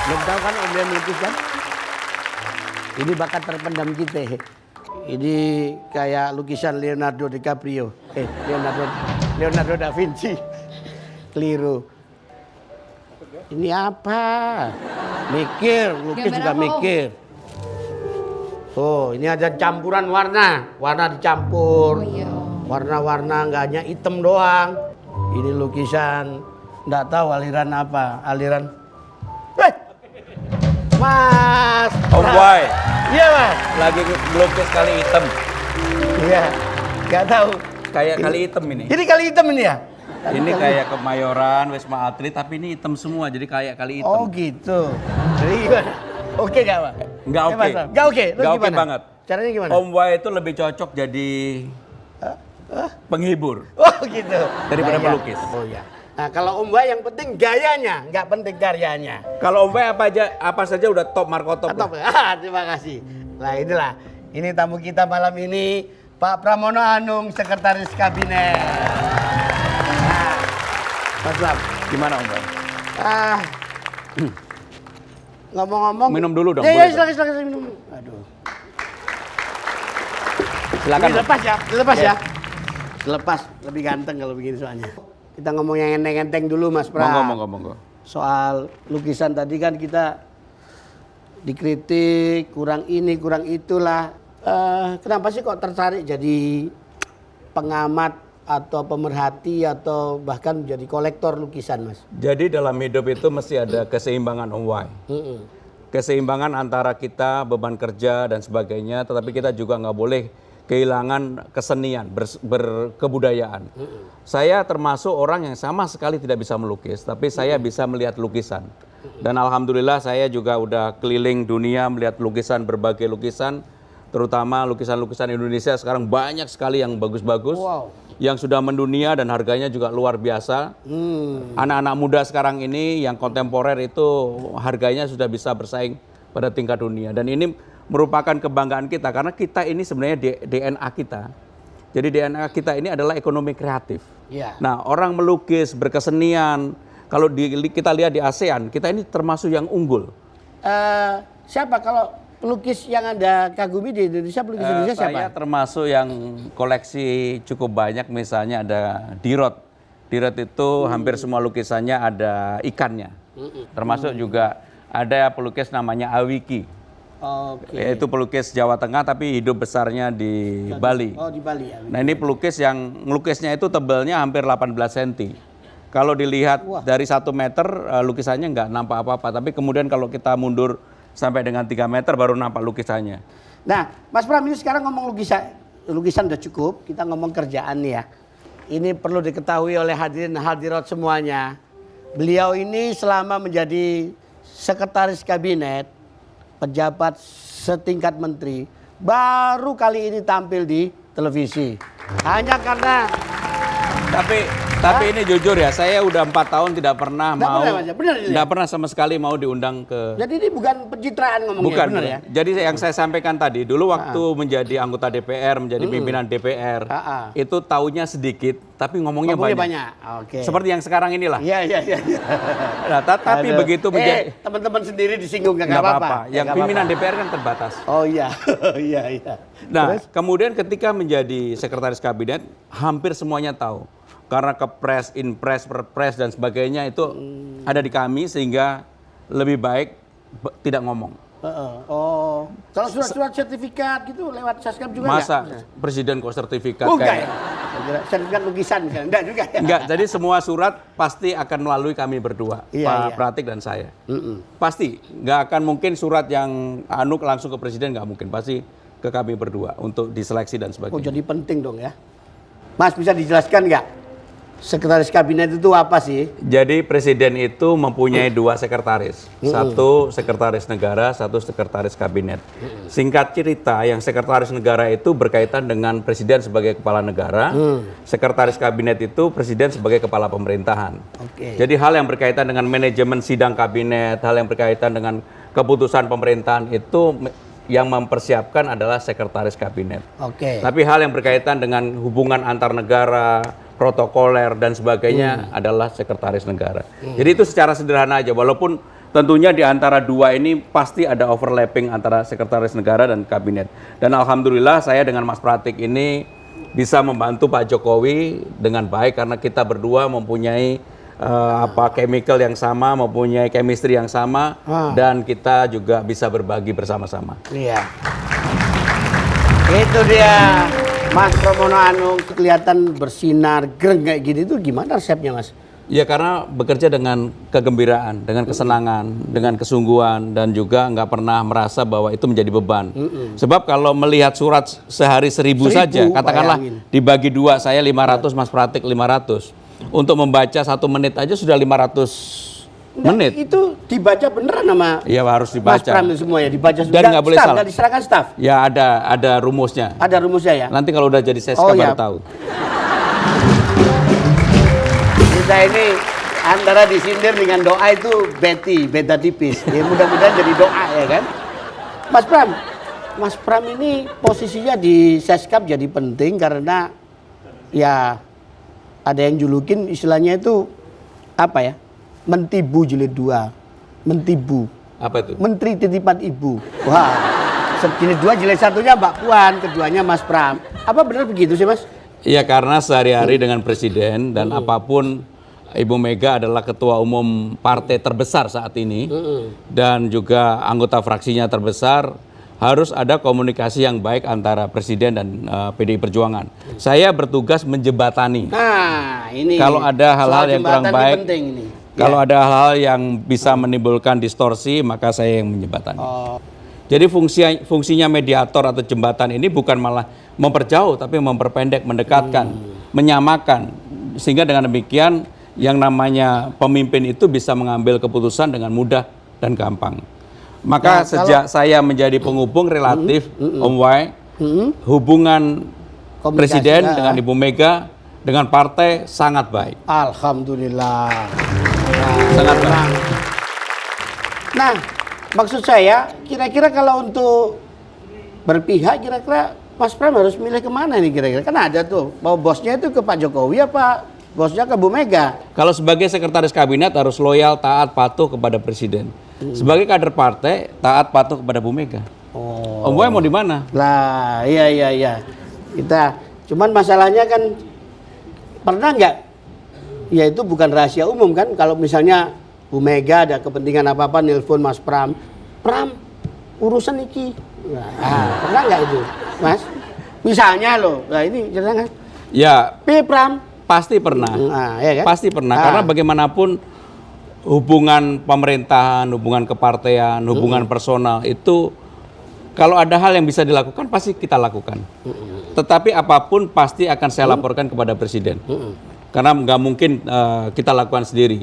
Belum tahu kan Om yang melukis kan? Ini bakat terpendam kita. Ini kayak lukisan Leonardo DiCaprio. Leonardo da Vinci. Keliru. Ini apa? Mikir, lukis Gambar juga apa, Om? mikir. Oh, ini ada campuran warna. Warna dicampur. Oh iya, Om. Warna-warna nggak hanya hitam doang. Ini lukisan, nggak tahu aliran apa. Aliran. Mas. Om Boy, Iya mas. lagi melukis kali hitam. Iya. Nggak tahu. Kayak kali hitam ini. Jadi kali hitam ini ya? Ini kayak Kemayoran, Wisma Atlet, tapi ini hitam semua, jadi kayak kali hitam. Oh gitu. Jadi gimana? Oke nggak pak? Nggak oke. Nggak oke. Terus Nggak oke gimana? banget. Caranya gimana? Om Boy itu lebih cocok jadi penghibur Oh gitu. daripada Gaya. pelukis. Oh iya. Nah kalau Om Boy yang penting gayanya, nggak penting karyanya. Kalau Om Boy apa saja udah top markotop. Top. Terima kasih. Nah inilah, ini tamu kita malam ini Pak Pramono Anung, Sekretaris Kabinet. Nah, Mas Lam. Gimana Om Boy? Ngomong-ngomong. Minum dulu dong, Ya, boleh silakan minum. Aduh. Silakan. Ini Om. lepas ya, dilepas Ya. ya. Dilepas, lebih ganteng kalau begini soalnya. Kita ngomong yang enteng-enteng dulu Mas Pra. Monggo. Soal lukisan tadi kan kita dikritik, kurang ini, kurang itulah. Kenapa sih kok tertarik jadi pengamat atau pemerhati atau bahkan menjadi kolektor lukisan Mas? Jadi dalam hidup itu mesti ada keseimbangan Om Boy. Keseimbangan antara kita beban kerja dan sebagainya, tetapi kita juga nggak boleh kehilangan kesenian, berkebudayaan. Saya termasuk orang yang sama sekali tidak bisa melukis, tapi saya bisa melihat lukisan. Dan alhamdulillah saya juga udah keliling dunia melihat lukisan, berbagai lukisan, terutama lukisan-lukisan Indonesia sekarang banyak sekali yang bagus-bagus, yang sudah mendunia dan harganya juga luar biasa. Anak-anak muda sekarang ini yang kontemporer itu harganya sudah bisa bersaing pada tingkat dunia. Dan ini merupakan kebanggaan kita karena kita ini sebenarnya DNA kita. Jadi DNA kita ini adalah ekonomi kreatif. Iya. Nah, orang melukis, berkesenian, kalau kita lihat di ASEAN, kita ini termasuk yang unggul. Siapa kalau pelukis yang Anda kagumi di Indonesia, pelukis Indonesia siapa? Saya termasuk yang koleksi cukup banyak, misalnya ada Dirot. Dirot itu hampir semua lukisannya ada ikannya. Termasuk juga ada pelukis namanya Awiki. Oke. Yaitu pelukis Jawa Tengah tapi hidup besarnya di Bali. Oh di Bali ya. Nah ini pelukis yang ngelukisnya itu tebalnya hampir 18 cm. Kalau dilihat dari 1 meter lukisannya nggak nampak apa-apa. Tapi kemudian kalau kita mundur sampai dengan 3 meter baru nampak lukisannya. Nah Mas Pram ini sekarang ngomong lukisan udah cukup. Kita ngomong kerjaan nih ya. Ini perlu diketahui oleh hadirin hadirat semuanya. Beliau ini selama menjadi sekretaris kabinet, pejabat setingkat menteri, baru kali ini tampil di televisi. Hanya karena tapi ini jujur ya, saya udah 4 tahun tidak pernah Nggak pernah sama sekali mau diundang ke. jadi ini bukan pencitraan ngomongnya, Bukan, benar bukan. ya? Jadi yang saya sampaikan tadi, dulu waktu menjadi anggota DPR, menjadi pimpinan DPR, itu taunya sedikit, tapi ngomongnya banyak. Oke. Seperti yang sekarang inilah. Iya. Nah, tapi begitu menjadi teman-teman sendiri disinggung nggak nggak apa-apa. Yang pimpinan DPR kan terbatas. Oh iya, iya. Nah, Terus? kemudian ketika menjadi sekretaris kabinet, hampir semuanya tahu. Karena kepres, inpres, perpres dan sebagainya itu ada di kami sehingga lebih baik tidak ngomong. Oh, kalau surat-surat sertifikat gitu lewat Saskam juga Masa nggak? presiden kok sertifikat Oh, enggak kayak. ya? Saya kira sertifikat lukisan kan? Enggak juga ya? Enggak, jadi semua surat pasti akan melalui kami berdua, Iya, Pak iya. Pratik dan saya. Pasti, nggak akan mungkin surat yang langsung ke presiden, nggak mungkin. Pasti ke kami berdua untuk diseleksi dan Oh sebagainya. jadi penting dong ya. Mas bisa dijelaskan nggak? Sekretaris kabinet itu apa sih? Jadi presiden itu mempunyai 2 sekretaris, satu sekretaris negara, satu sekretaris kabinet. Singkat cerita, yang sekretaris negara itu berkaitan dengan presiden sebagai kepala negara, sekretaris kabinet itu presiden sebagai kepala pemerintahan. Oke. Jadi hal yang berkaitan dengan manajemen sidang kabinet, hal yang berkaitan dengan keputusan pemerintahan itu yang mempersiapkan adalah sekretaris kabinet. Oke. Tapi hal yang berkaitan dengan hubungan antar negara, protokoler dan sebagainya adalah sekretaris negara. Jadi itu secara sederhana aja, walaupun tentunya di antara dua ini pasti ada overlapping antara sekretaris negara dan kabinet. Dan alhamdulillah saya dengan Mas Pratik ini bisa membantu Pak Jokowi dengan baik karena kita berdua mempunyai chemical yang sama, mempunyai chemistry yang sama, dan kita juga bisa berbagi bersama-sama. Iya. Itu dia Mas Pramono Anung, kelihatan bersinar greng kayak gini tuh gimana resepnya, Mas? Ya karena bekerja dengan kegembiraan, dengan kesenangan, dengan kesungguhan, dan juga nggak pernah merasa bahwa itu menjadi beban. Sebab kalau melihat surat sehari 1000 saja, katakanlah dibagi dua, saya 500, Mas Pratik 500. Untuk membaca 1 menit aja sudah 500 menit. Itu dibaca beneran sama Iya harus dibaca. Mas Pram itu semua ya, dibaca Dan nggak boleh salah. Nggak diserahkan staf? Ya ada rumusnya. Ada rumusnya ya? Nanti kalau udah jadi seska baru tahu. Kita ini antara disindir dengan doa itu beda tipis. Ya mudah-mudahan jadi doa ya kan. Mas Pram ini posisinya di Seskap jadi penting karena ya ada yang julukin istilahnya itu apa ya? Mentibu jilid 2. Mentibu. Apa itu? Menteri titipan ibu. Wah. Jilid 2 jilid 1-nya Mbak Puan, keduanya Mas Pram. Apa benar begitu sih, Mas? Iya karena sehari-hari dengan presiden dan apapun Ibu Mega adalah ketua umum partai terbesar saat ini dan juga anggota fraksinya terbesar, harus ada komunikasi yang baik antara presiden dan PDI Perjuangan. Saya bertugas menjembatani. Nah, ini kalau ada hal-hal yang kurang baik, kalau ada hal-hal yang bisa menimbulkan distorsi, maka saya yang menjembatani. Jadi fungsinya mediator atau jembatan ini bukan malah memperjauh, tapi memperpendek, mendekatkan, menyamakan, sehingga dengan demikian yang namanya pemimpin itu bisa mengambil keputusan dengan mudah dan gampang. Maka sejak saya menjadi penghubung relatif, Om Wai, hubungan presiden dengan Ibu Mega dengan partai sangat baik. Alhamdulillah. Sangat baik. Nah, maksud saya kira-kira kalau untuk berpihak, kira-kira Mas Pram harus milih kemana nih kira-kira? Kan ada tuh, mau bosnya itu ke Pak Jokowi apa bosnya ke Bu Mega? Kalau sebagai sekretaris kabinet harus loyal, taat, patuh kepada presiden. Sebagai kader partai, taat, patuh kepada Bu Mega. Om Boy mau di mana? Lah, iya. Kita, cuman masalahnya kan pernah nggak? Ya itu bukan rahasia umum kan? Kalau misalnya Bu Mega ada kepentingan apa-apa, nelpon Mas Pram, urusan iki. Nah, pernah nggak itu, Mas? Misalnya loh, nah ini jangan. Ya. Pram. Pasti pernah, ya kan? Pasti pernah. Karena bagaimanapun hubungan pemerintahan, hubungan kepartean, hubungan personal itu kalau ada hal yang bisa dilakukan pasti kita lakukan. Tetapi apapun pasti akan saya laporkan kepada presiden. Karena nggak mungkin kita lakukan sendiri.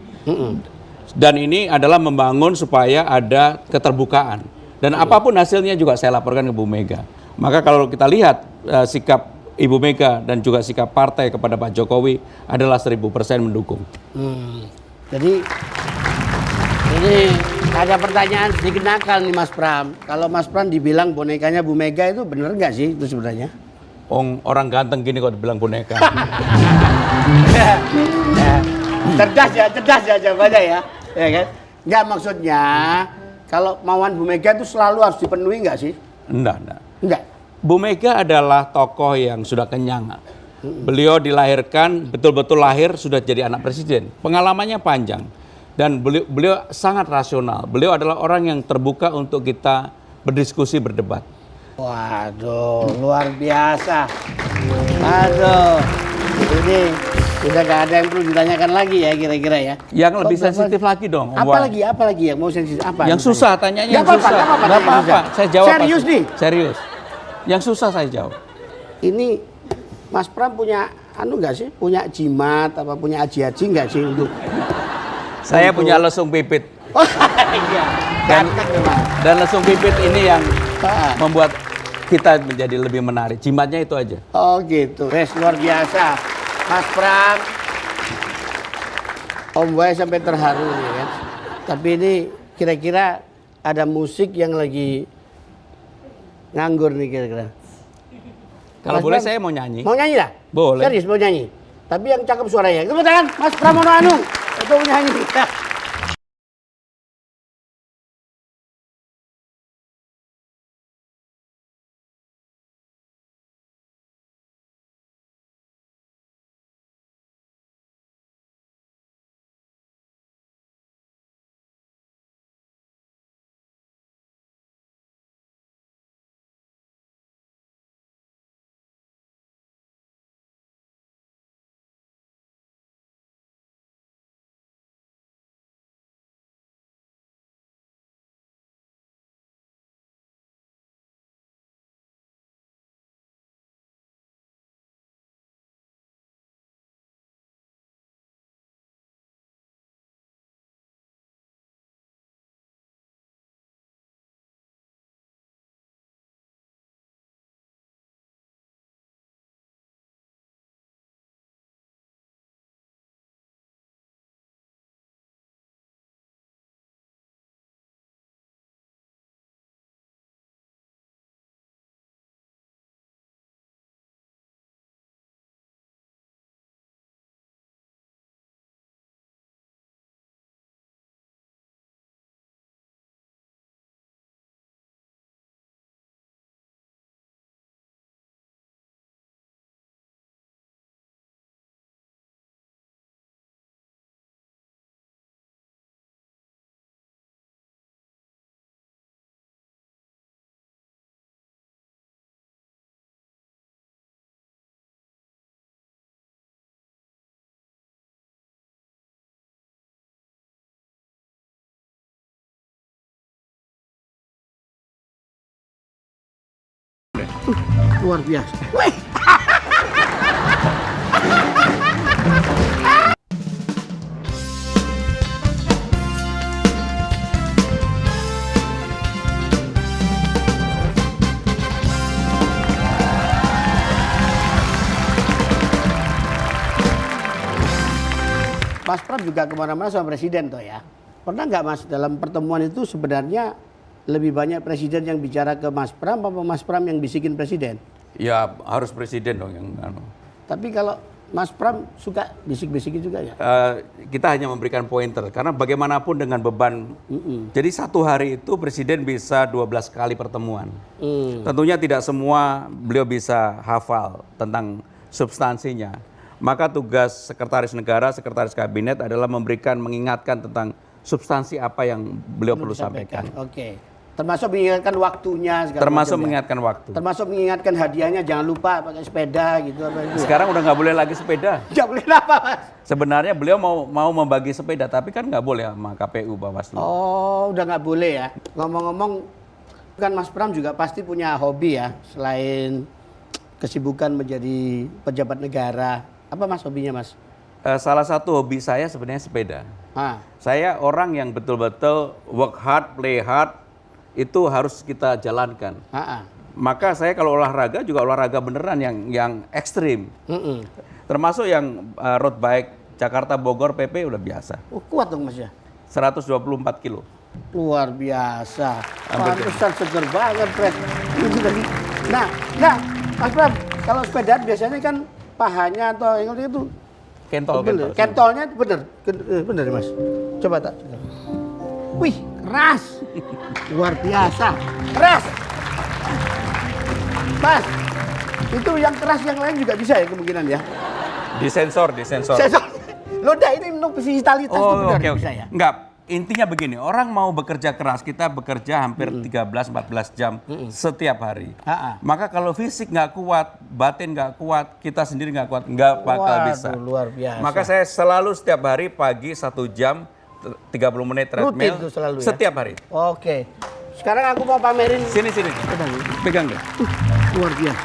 Dan ini adalah membangun supaya ada keterbukaan. Dan apapun hasilnya juga saya laporkan ke Bu Mega. Maka kalau kita lihat sikap Ibu Mega dan juga sikap partai kepada Pak Jokowi adalah 1000% mendukung. Jadi ini ada pertanyaan sedikit nakal nih Mas Pram. Kalau Mas Pram dibilang bonekanya Bu Mega itu bener nggak sih itu sebenarnya? Orang ganteng gini kok dibilang boneka. Cerdas ya jawabannya ya kan? Nggak maksudnya kalau mauan Bu Mega itu selalu harus dipenuhi nggak sih? Enggak. Bu Mega adalah tokoh yang sudah kenyang. Beliau dilahirkan, betul-betul lahir sudah jadi anak presiden. Pengalamannya panjang. Dan beliau sangat rasional. Beliau adalah orang yang terbuka untuk kita berdiskusi, berdebat. Waduh, luar biasa. Aduh, ini udah gak ada yang perlu ditanyakan lagi ya kira-kira ya. Yang lebih sensitif lagi dong. Apalagi yang mau sensitif? Apa? Yang susah, tanyanya yang susah. Gak apa-apa, saya jawab. Serius nih? Serius. Yang susah saya jawab. Ini Mas Pram punya nggak sih? Punya jimat apa punya aji-aji nggak sih untuk? Saya punya lesung pipit. Oh iya. Dan lesung pipit ini yang membuat kita menjadi lebih menarik. Jimatnya itu aja. Oh gitu. Luar biasa. Mas Pram. Om Boy sampai terharu nih kan. Tapi ini kira-kira ada musik yang lagi nganggur nih kira-kira. Kalau boleh saya mau nyanyi. Mau nyanyi lah? Boleh. Serius mau nyanyi. Tapi yang cakep suaranya. Tepuk tangan Mas Pramono Anung. Itu mau nyanyi. Luar biasa. Wih. Mas Pram juga kemana-mana sama presiden toh ya. Pernah nggak Mas dalam pertemuan itu sebenarnya lebih banyak presiden yang bicara ke Mas Pram apa Mas Pram yang bisikin presiden? Ya harus presiden dong yang Tapi kalau Mas Pram suka bisik-bisikin juga ya? Kita hanya memberikan pointer karena bagaimanapun dengan beban. Jadi satu hari itu presiden bisa 12 kali pertemuan. Tentunya tidak semua beliau bisa hafal tentang substansinya. Maka tugas sekretaris negara, sekretaris kabinet adalah mengingatkan tentang substansi apa yang beliau perlu sampaikan. Oke. Termasuk mengingatkan waktunya segala Termasuk macam, mengingatkan waktu. Termasuk mengingatkan hadiahnya jangan lupa pakai sepeda gitu apa itu. Sekarang udah nggak boleh lagi sepeda. Nggak boleh apa Mas? Sebenarnya beliau mau membagi sepeda tapi kan nggak boleh sama KPU Bawaslu. Oh, udah nggak boleh ya. Ngomong-ngomong, kan Mas Pram juga pasti punya hobi ya selain kesibukan menjadi pejabat negara. Apa Mas hobinya Mas? Salah satu hobi saya sebenarnya sepeda. Saya orang yang betul-betul work hard, play hard, itu harus kita jalankan. Maka saya kalau olahraga juga olahraga beneran yang ekstrim. Termasuk yang road bike Jakarta Bogor PP udah biasa. Oh, kuat dong Mas ya? 124 kilo. Luar biasa. Pantesan seger banget, Pres. Nah, Mas Pram, kalau sepedaan biasanya kan pahanya atau yang itu Kentol. Kentolnya bener Mas. Coba tak. Wih, keras. Luar biasa. Keras. Mas, itu yang keras yang lain juga bisa ya kemungkinan ya? Disensor. Sensor. Loh, ini vitalitas itu benar bisa ya? Enggak. Intinya begini, orang mau bekerja keras, kita bekerja hampir 13-14 jam setiap hari. Maka kalau fisik nggak kuat, batin nggak kuat, kita sendiri nggak kuat, nggak bakal bisa. Luar biasa. Maka saya selalu setiap hari pagi 1 jam 30 menit treadmill selalu, ya? Setiap hari. Oke. Sekarang aku mau pamerin. Sini. Pegang deh. Luar biasa.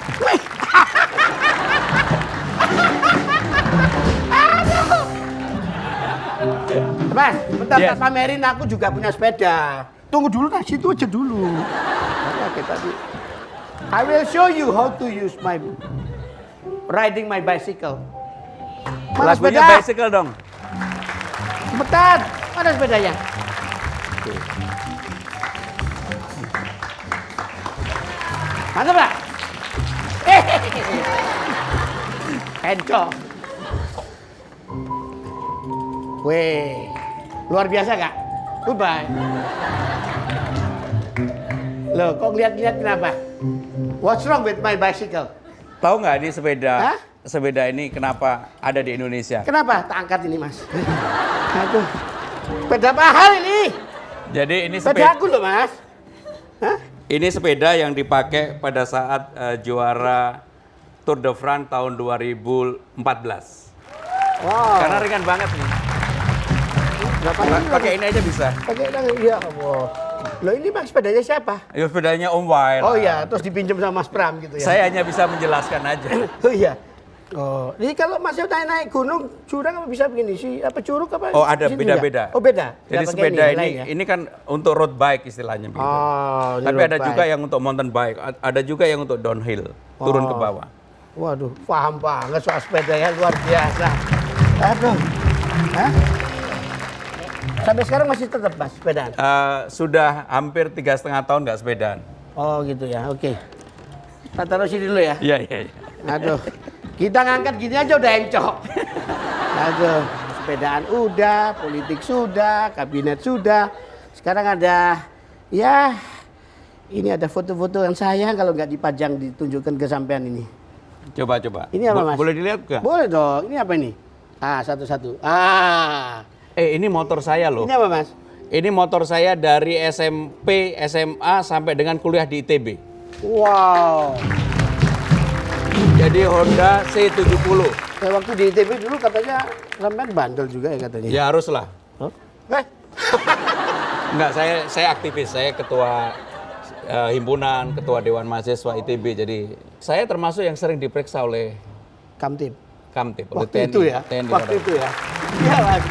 Mas, bentar tak pamerin, aku juga punya sepeda. Tunggu dulu, situ aja dulu. I will show you how to use riding my bicycle. Mana Lagunya sepeda? bicycle dong. Cepetan, mana sepedanya? Mana Pak? Kencok. Weh, luar biasa Kak? Goodbye. Loh, kok lihat-lihat kenapa? What's wrong with my bicycle? Tahu nggak ini sepeda ini kenapa ada di Indonesia? Kenapa? Tak angkat ini Mas. Aduh, sepeda mahal ini. Jadi ini sepeda aku loh Mas. Ini sepeda yang dipakai pada saat juara Tour de France tahun 2014. Wow. Karena ringan banget nih. Pakai ini aja bisa. Pakai ini, ya Allah. Loh ini Mas sepedanya siapa? Ya sepedanya Om Wai. Oh iya, terus dipinjam sama Mas Pram gitu ya? Saya hanya bisa menjelaskan aja. Oh iya. Oh, ini kalau Mas naik gunung curang apa bisa begini sih? Apa curug apa? Oh ada beda-beda. Oh beda. Jadi sepeda ini kan untuk road bike istilahnya begitu. Oh, tapi ada juga yang untuk mountain bike, ada juga yang untuk downhill, turun ke bawah. Waduh, paham banget soal sepeda ya, luar biasa. Aduh. Hah? Sampai sekarang masih tetap Mas sepedaan? Sudah hampir 3,5 tahun nggak sepedaan. Oh gitu ya, oke. Kita taruh sini dulu ya. Iya. Aduh, kita ngangkat gini aja udah encok. Aduh, sepedaan udah, politik sudah, kabinet sudah. Sekarang ada, ya ini ada foto-foto yang sayang kalau nggak dipajang ditunjukkan ke sampean ini. Coba. Ini apa Mas? Boleh dilihat nggak? Boleh dong. Ini apa ini? Satu-satu. Ini motor saya loh. Ini apa Mas? Ini motor saya dari SMP, SMA sampai dengan kuliah di ITB. Wow. Jadi Honda C70. Waktu di ITB dulu katanya sampean bandel juga ya katanya. Ya haruslah. Huh? Enggak, saya aktivis, saya ketua himpunan, ketua Dewan Mahasiswa ITB. Jadi saya termasuk yang sering diperiksa oleh Kamtib. oleh Waktu TNI. itu ya? TNI Waktu itu ya? Iya Mas.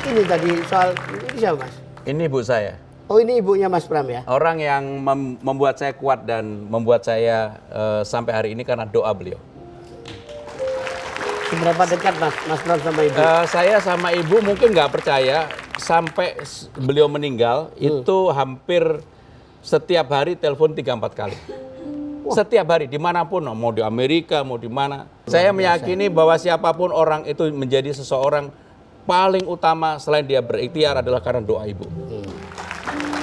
Ini tadi soal, ini siapa Mas? Ini ibu saya. Oh ini ibunya Mas Pram ya? Orang yang membuat saya kuat dan membuat saya sampai hari ini karena doa beliau. Seberapa dekat Mas Pram sama ibu? Saya sama ibu mungkin nggak percaya sampai beliau meninggal itu hampir setiap hari telepon 3-4 kali. Setiap hari dimanapun, mau di Amerika, mau di mana. Saya meyakini bahwa siapapun orang itu menjadi seseorang paling utama selain dia berikhtiar adalah karena doa ibu.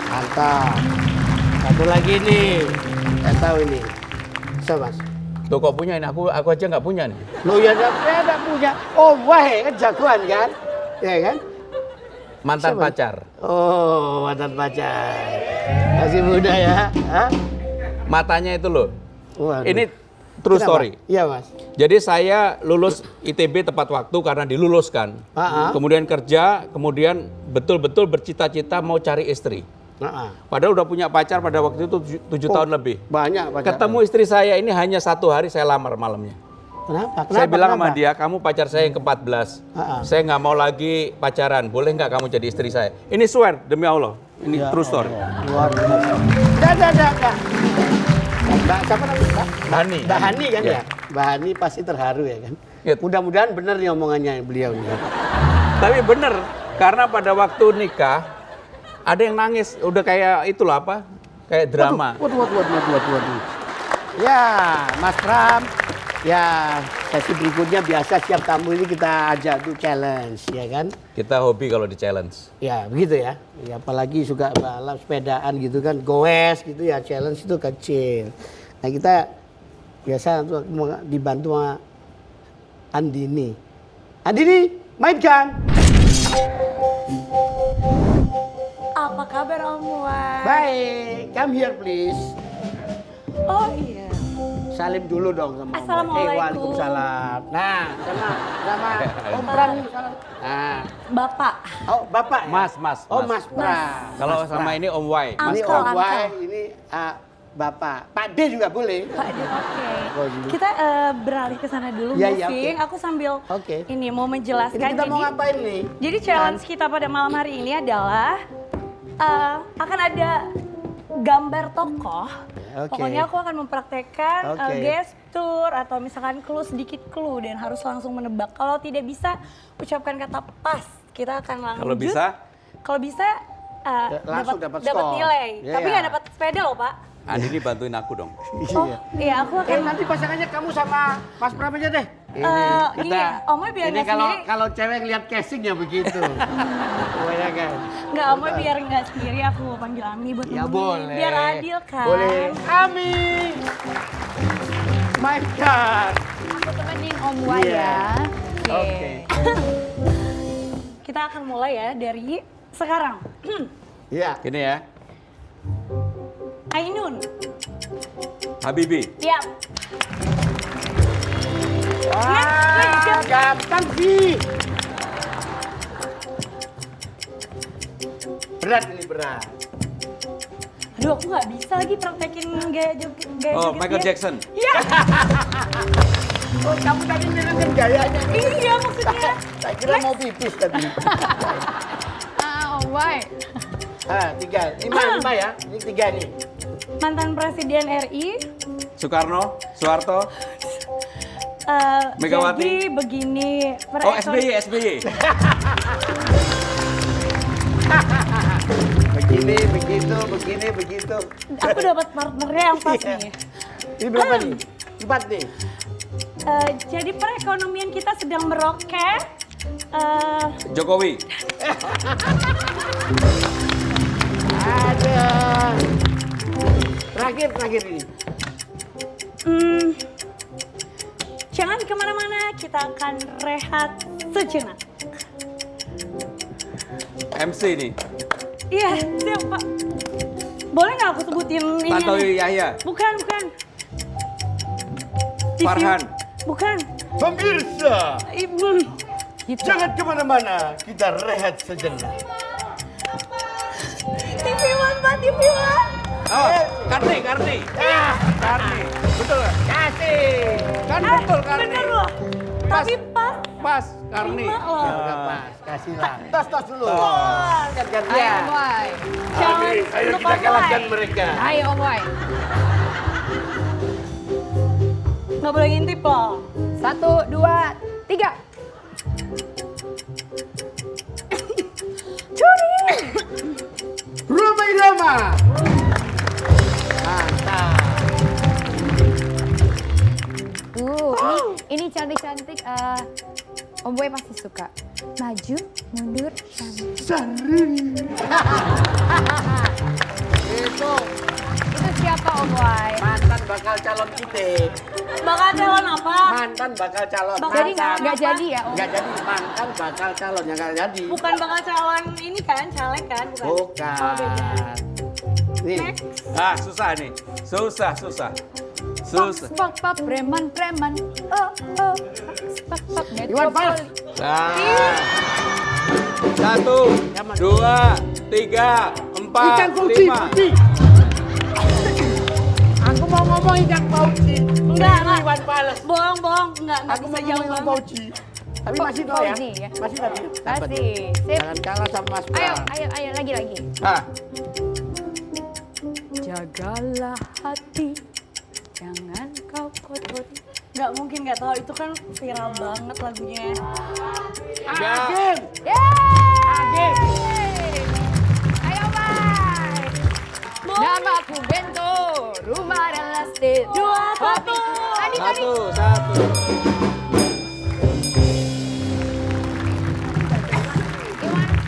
Mantap. Satu lagi nih, saya tahu ini. Bisa Mas? Tuh kok punya ini, aku aja nggak punya nih. Loh ya enggak punya. Oh wah kan jagoan kan? Ya kan? Mantan Siapa? pacar. Oh mantan pacar. Masih muda ya? Hah? Matanya itu loh. Waduh. Ini true Kenapa? story. Iya Mas. Jadi saya lulus ITB tepat waktu karena diluluskan. Kemudian kerja, kemudian betul-betul bercita-cita mau cari istri. Padahal udah punya pacar pada waktu itu 7 tahun lebih. Banyak pacar. Ketemu istri saya ini hanya 1 hari saya lamar malamnya. Kenapa? Saya bilang sama dia, kamu pacar saya yang ke-14. Saya nggak mau lagi pacaran, boleh nggak kamu jadi istri saya? Ini swear, demi Allah. Ini Ya true story. Luar biasa. Enggak. Mbak siapa namanya? Mbak? Hani. Mbak Hani kan Ya. ya? Mbak Hani pasti terharu ya kan? Ya. Mudah-mudahan benar nih omongannya beliau nih. Tapi bener, karena pada waktu nikah, ada yang nangis, udah kayak itulah apa, kayak drama. Waduh. Ya, Mas Pram. Ya, sesi berikutnya biasa setiap tamu ini kita ajak tuh challenge, ya kan? Kita hobi kalau di challenge. Ya, begitu ya. Ya, apalagi suka balap sepedaan gitu kan, goes gitu ya, challenge itu kecil. Nah, kita biasa untuk dibantu sama Andini. Andini, mainkan. Apa kabar Om Wan? Baik, come here please. Oh iya. Salim dulu dong sama Om. Assalamualaikum. Waalaikumsalam. Nah, sama Om Pram nih salam. Nah, Bapak. oh Bapak ya? Mas. Oh Mas Pram. Kalau Mas sama Pram. ini Om Wai. Ini Uncle, Om Wai, uncle. ini Bapak. Pak D juga boleh. Pak Ade, oke. Oh, dulu. Kita beralih ke sana dulu, Iya, iya, moving. oke. Aku sambil Oke. ini mau menjelaskan. Ini kita mau ngapain nih? Jadi challenge kita pada malam hari ini adalah akan ada gambar tokoh. Oke. Pokoknya aku akan mempraktekkan Oke. gestur atau misalkan clue, sedikit clue dan harus langsung menebak. Kalau tidak bisa ucapkan kata pas, kita akan lanjut. Kalau bisa? Kalau bisa Langsung dapat dapat skor. nilai. Iya. Tapi nggak dapat sepeda loh Pak. Andi ini bantuin aku dong. Oh iya aku akan. Nanti pasangannya kamu sama Mas Pram aja deh. Ini Omoy biar ini nggak kalau sendiri. kalau cewek lihat casingnya begitu. Pokoknya kan. Nggak Omoy biar nggak sendiri aku panggil Ami buat Ya nemenin. boleh. Biar adil kan. Boleh. Ami. Mainkan. Aku temenin Om Wai Iya. ya. Oke. Kita akan mulai ya dari sekarang. Iya. Gini ya, Ainun. Habibi. Ya. Wah, gampang sih. Berat ini berat. Aduh aku nggak bisa lagi praktekin gaya joget. Oh, Michael dia. Jackson. Iya. Oh, kamu tadi miripin gayanya. Iya maksudnya. Saya kira mau pipis tadi. Om Wai. Tiga. Lima ya. Ini tiga nih. Mantan Presiden RI. Soekarno, Soeharto. Megawati. Jadi begini. Oh, SBY. Begini, begitu. Aku dapat partnernya yang pas Iya. nih. Ini berapa nih? 4 nih. Jadi perekonomian kita sedang meroket. Jokowi. Ada. Terakhir ini. Jangan kemana-mana, kita akan rehat sejenak. MC nih. Iya, siap Pak. Boleh nggak aku sebutin ini? Tantowi Yahya. Bukan. TV. Farhan. Bukan. Pemirsa, Ibu. Gitu. jangan kemana-mana. Kita rehat sejenak. TV One, Pak, TV One. Oh, Karni. Karni. Betul nggak? Kasih. Kan betul Karni. Bener loh. Tapi pas. Pas, Karni. Lima loh. Ya udah pas, kasihlah. Tos dulu. Gantian Ayo dia. Om Wai. Challenge Ayo untuk kita Om kalahkan Wai. mereka. Ayo Om Wai. Nggak boleh ngintip loh. 1, 2, 3. Curi. Rumah Irama. Mantap. Ini cantik-cantik. Om Boy pasti suka. Maju, mundur, Sari. Itu Itu siapa Om Boy? mantan bakal calon kita. Bakal calon apa? Mantan bakal calon. Jadi calon nggak apa? jadi ya Om? Nggak jadi mantan bakal calon yang nggak jadi. Bukan bakal calon ini kan, caleg kan? Bukan. Bukan. Oh, beda. Nih. Next. Ah, susah nih. Susah. Pak, preman. Oh. Pak, Iwan Fals. Nah. 1, 2, 3, 4, Ikan Fauci. 5. Aku mau ngomong ikan Fauci. Enggak. Iwan Fals. Bohong. Enggak Aku bisa mau jauh ngomong Iwan banget. Fauci. Tapi masih tahu ya? Fauzi ya? Masih tadi. Dapat. Masih. Sip. Jangan kalah sama Mas Ayo, Pram. lagi. Ah, Jagalah hati, jangan kau kotori. Nggak mungkin nggak tahu, itu kan viral banget lagunya. Agim. Yeay! Ayo, Mai. Nama aku Bento, rumah adalah state. 2, 1. Tadi. 1.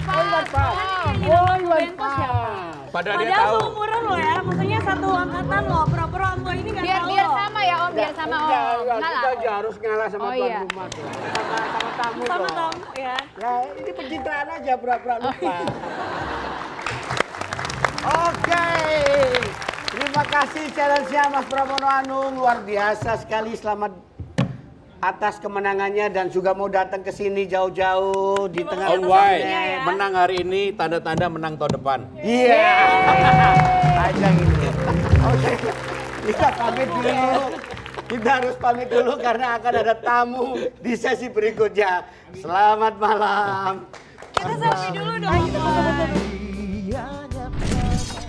Iwan Fals. Oh, Bento siapa? Padahal dia Padahal tahu. seumuran lo ya, maksudnya satu angkatan lo. Pura-pura Om Boy ini nggak tahu Biar lo. sama ya Om, biar sama Om. Enggak, Enggak kita lah. aja harus ngalah sama Oh, tuan iya. rumah tuh. Sama tamu Sama dong. tamu ya. Ya, ini pencitraan aja pura-pura lupa. Oke. Terima kasih challenge-nya Mas Pramono Anung, luar biasa sekali, selamat atas kemenangannya dan juga mau datang ke sini jauh-jauh di tengah Om Wai, ya. menang hari ini tanda-tanda menang tahun depan. Iya. Aja ini. Oke. Kita pamit dulu. Kita harus pamit dulu karena akan ada tamu di sesi berikutnya. Selamat malam. Kita selfie dulu dong.